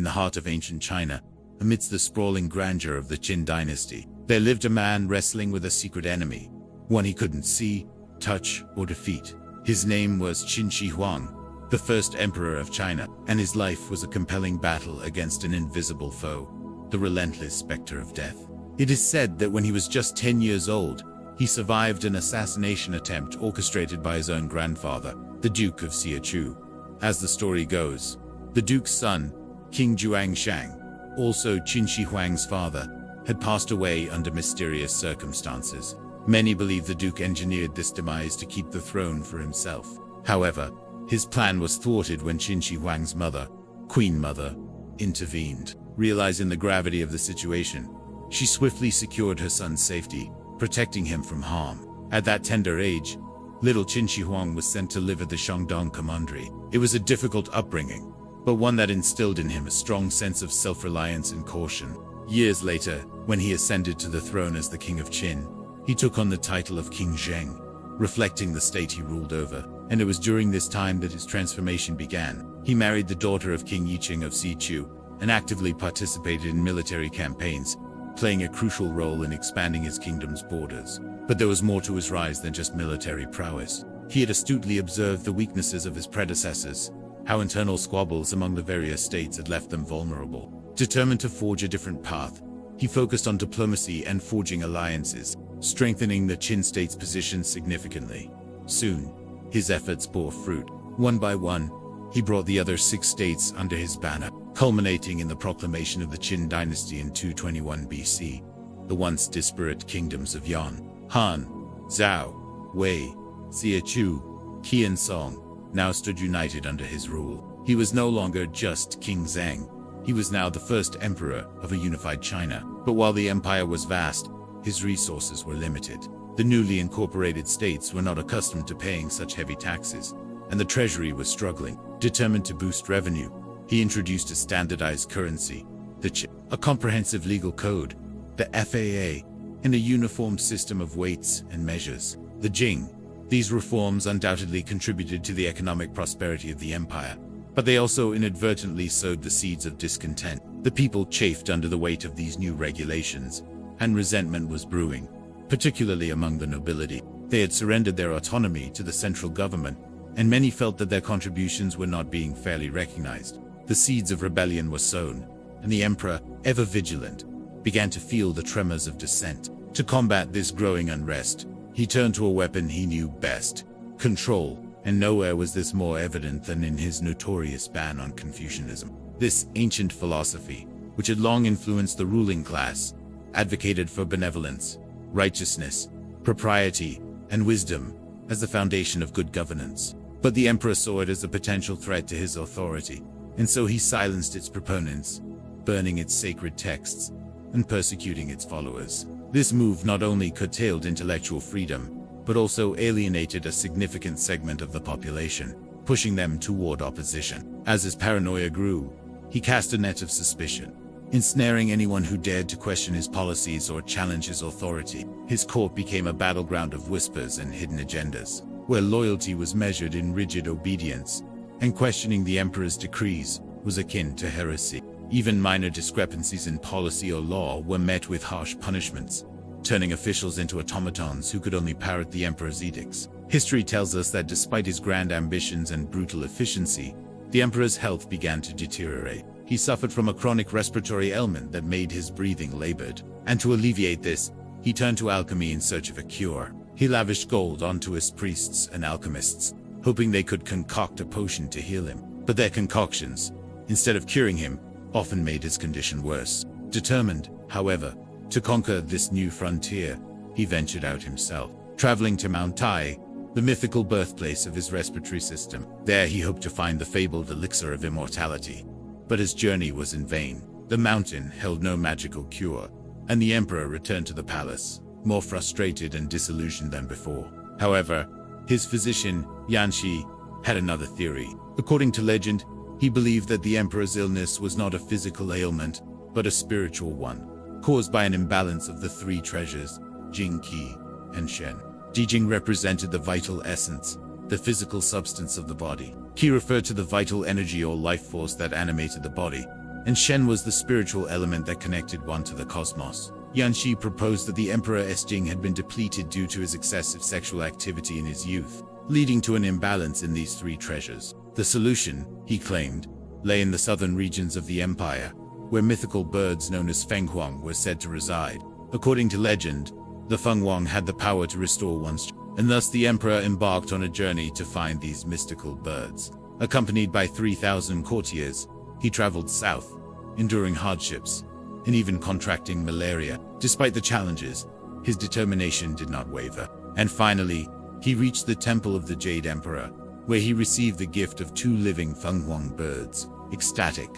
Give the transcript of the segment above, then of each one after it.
in the heart of ancient China, amidst the sprawling grandeur of the Qin dynasty, there lived a man wrestling with a secret enemy, one he couldn't see, touch, or defeat. His name was Qin Shi Huang, the first emperor of China, and his life was a compelling battle against an invisible foe, the relentless specter of death. It is said that when he was just 10 years old, he survived an assassination attempt orchestrated by his own grandfather, the Duke of Siachu. As the story goes, the Duke's son, King Shang, also Qin Shi Huang's father, had passed away under mysterious circumstances. Many believe the Duke engineered this demise to keep the throne for himself. However, his plan was thwarted when Qin Shi Huang's mother, Queen Mother, intervened. Realizing the gravity of the situation, she swiftly secured her son's safety, protecting him from harm. At that tender age, little Qin Shi Huang was sent to live at the Shandong Commandery. It was a difficult upbringing, but one that instilled in him a strong sense of self-reliance and caution. Years later, when he ascended to the throne as the King of Qin, he took on the title of King Zheng, reflecting the state he ruled over. And it was during this time that his transformation began. He married the daughter of King Yiqing of Sichu, and actively participated in military campaigns, playing a crucial role in expanding his kingdom's borders. But there was more to his rise than just military prowess. He had astutely observed the weaknesses of his predecessors, how internal squabbles among the various states had left them vulnerable. Determined to forge a different path, he focused on diplomacy and forging alliances, strengthening the Qin state's position significantly. Soon, his efforts bore fruit. One by one, he brought the other 6 states under his banner, culminating in the proclamation of the Qin dynasty in 221 BC. The once disparate kingdoms of Yan, Han, Zhao, Wei, Siachu, Qi and Song now stood united under his rule. He was no longer just King Zheng. He was now the first emperor of a unified China. But while the empire was vast, his resources were limited. The newly incorporated states were not accustomed to paying such heavy taxes, and the treasury was struggling. Determined to boost revenue, he introduced a standardized currency, the Qi, a comprehensive legal code, the FAA, and a uniform system of weights and measures, the Jing. These reforms undoubtedly contributed to the economic prosperity of the empire, but they also inadvertently sowed the seeds of discontent. The people chafed under the weight of these new regulations, and resentment was brewing, particularly among the nobility. They had surrendered their autonomy to the central government, and many felt that their contributions were not being fairly recognized. The seeds of rebellion were sown, and the emperor, ever vigilant, began to feel the tremors of dissent. To combat this growing unrest, he turned to a weapon he knew best: control, and nowhere was this more evident than in his notorious ban on Confucianism. This ancient philosophy, which had long influenced the ruling class, advocated for benevolence, righteousness, propriety, and wisdom as the foundation of good governance. But the emperor saw it as a potential threat to his authority, and so he silenced its proponents, burning its sacred texts and persecuting its followers. This move not only curtailed intellectual freedom, but also alienated a significant segment of the population, pushing them toward opposition. As his paranoia grew, he cast a net of suspicion, ensnaring anyone who dared to question his policies or challenge his authority. His court became a battleground of whispers and hidden agendas, where loyalty was measured in rigid obedience, and questioning the emperor's decrees was akin to heresy. Even minor discrepancies in policy or law were met with harsh punishments, turning officials into automatons who could only parrot the emperor's edicts. History tells us that despite his grand ambitions and brutal efficiency, the emperor's health began to deteriorate. He suffered from a chronic respiratory ailment that made his breathing labored, and to alleviate this, he turned to alchemy in search of a cure. He lavished gold onto his priests and alchemists, hoping they could concoct a potion to heal him. But their concoctions, instead of curing him, often made his condition worse. Determined, however, to conquer this new frontier, he ventured out himself, traveling to Mount Tai, the mythical birthplace of his respiratory system. There he hoped to find the fabled elixir of immortality. But his journey was in vain. The mountain held no magical cure, and the emperor returned to the palace, more frustrated and disillusioned than before. However, his physician, Yanxi, had another theory. According to legend, he believed that the emperor's illness was not a physical ailment, but a spiritual one, caused by an imbalance of the 3 treasures, Jing, Qi, and Shen. Jing represented the vital essence, the physical substance of the body. Qi referred to the vital energy or life force that animated the body, and Shen was the spiritual element that connected one to the cosmos. Yanxi proposed that the Emperor Jing had been depleted due to his excessive sexual activity in his youth, leading to an imbalance in these three treasures. The solution, he claimed, lay in the southern regions of the empire, where mythical birds known as Fenghuang were said to reside. According to legend, the Fenghuang had the power to restore one's, and thus the emperor embarked on a journey to find these mystical birds. Accompanied by 3,000 courtiers, he traveled south, enduring hardships, and even contracting malaria. Despite the challenges, his determination did not waver. And finally, he reached the Temple of the Jade Emperor, where he received the gift of 2 living Fenghuang birds. Ecstatic,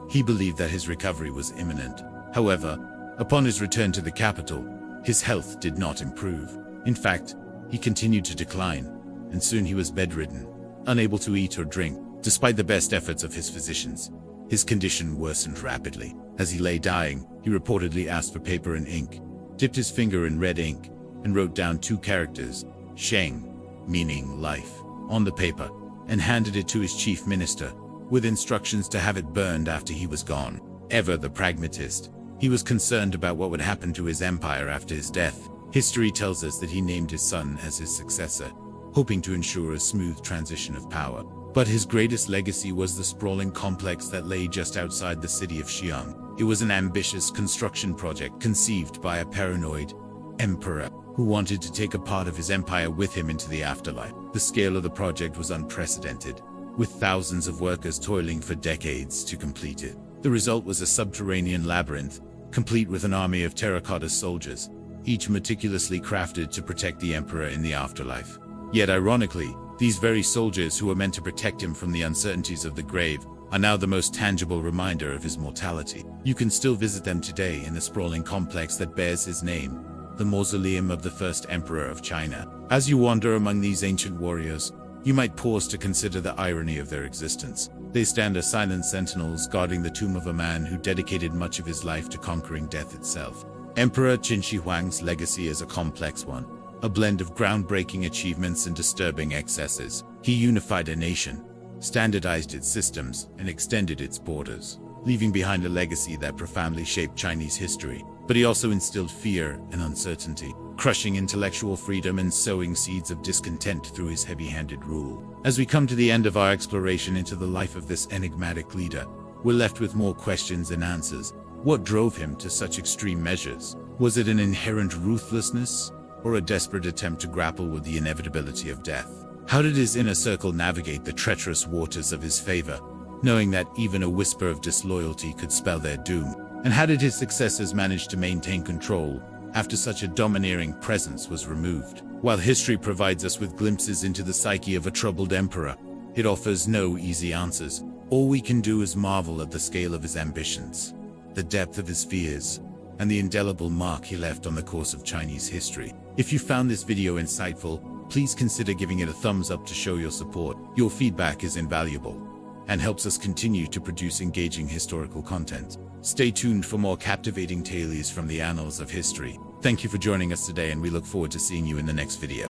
he believed that his recovery was imminent. However, upon his return to the capital, his health did not improve. In fact, he continued to decline, and soon he was bedridden, unable to eat or drink. Despite the best efforts of his physicians, his condition worsened rapidly. As he lay dying, he reportedly asked for paper and ink, dipped his finger in red ink, and wrote down 2 characters, Sheng, meaning life, on the paper, and handed it to his chief minister, with instructions to have it burned after he was gone. Ever the pragmatist, he was concerned about what would happen to his empire after his death. History tells us that he named his son as his successor, hoping to ensure a smooth transition of power. But his greatest legacy was the sprawling complex that lay just outside the city of Xi'an. It was an ambitious construction project conceived by a paranoid emperor who wanted to take a part of his empire with him into the afterlife. The scale of the project was unprecedented, with thousands of workers toiling for decades to complete it. The result was a subterranean labyrinth, complete with an army of terracotta soldiers, each meticulously crafted to protect the emperor in the afterlife. Yet ironically, these very soldiers who were meant to protect him from the uncertainties of the grave are now the most tangible reminder of his mortality. You can still visit them today in the sprawling complex that bears his name, the mausoleum of the first emperor of China. As you wander among these ancient warriors, you might pause to consider the irony of their existence. They stand as silent sentinels guarding the tomb of a man who dedicated much of his life to conquering death itself. Emperor Qin Shi Huang's legacy is a complex one, a blend of groundbreaking achievements and disturbing excesses. He unified a nation, standardized its systems, and extended its borders, leaving behind a legacy that profoundly shaped Chinese history. But he also instilled fear and uncertainty, crushing intellectual freedom and sowing seeds of discontent through his heavy-handed rule. As we come to the end of our exploration into the life of this enigmatic leader, we're left with more questions than answers. What drove him to such extreme measures? Was it an inherent ruthlessness, or a desperate attempt to grapple with the inevitability of death? How did his inner circle navigate the treacherous waters of his favor, knowing that even a whisper of disloyalty could spell their doom? And how did his successors manage to maintain control after such a domineering presence was removed? While history provides us with glimpses into the psyche of a troubled emperor, it offers no easy answers. All we can do is marvel at the scale of his ambitions, the depth of his fears, and the indelible mark he left on the course of Chinese history. If you found this video insightful, please consider giving it a thumbs up to show your support. Your feedback is invaluable and helps us continue to produce engaging historical content. Stay tuned for more captivating tales from the annals of history. Thank you for joining us today, and we look forward to seeing you in the next video.